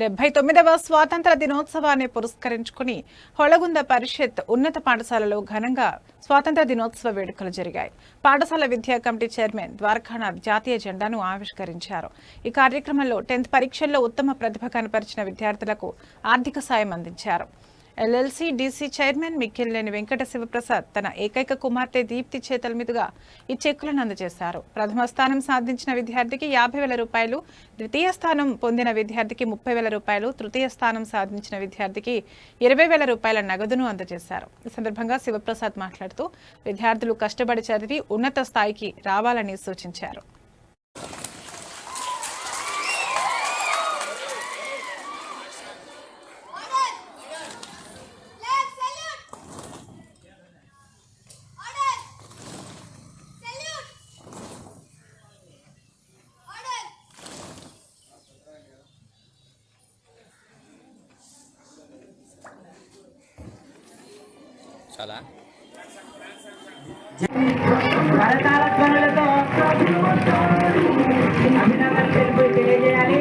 79వ స్వాతంత్ర దినోత్సవాన్ని పురస్కరించుకుని హొళగుంద పరిషత్ ఉన్నత పాఠశాలలో ఘనంగా స్వాతంత్ర దినోత్సవ వేడుకలు జరిగాయి. పాఠశాల విద్యా కమిటీ చైర్మన్ ద్వారకానాథ్ జాతీయ జెండాను ఆవిష్కరించారు. ఈ కార్యక్రమంలో 10th పరీక్షల్లో ఉత్తమ ప్రతిభ కనపరిచిన విద్యార్థులకు ఆర్థిక సాయం అందించారు. LLC DC chairman Mikkilineni Venkata Sivaprasad తన ఏకైక కుమార్తె దీప్తి చేతుల మీదుగా ఈ చెక్కులను అందజేశారు. ప్రథమ స్థానం సాధించిన విద్యార్థికి 50,000 రూపాయలు, ద్వితీయ స్థానం పొందిన విద్యార్థికి 30,000 రూపాయలు, తృతీయ స్థానం సాధించిన విద్యార్థికి 20,000 రూపాయల నగదును అందజేశారు. ఈ సందర్భంగా శివప్రసాద్ మాట్లాడుతూ విద్యార్థులు కష్టపడి చదివి ఉన్నత స్థాయికి రావాలని సూచించారు. చాలా అభినందనలు తెలియజేయాలి.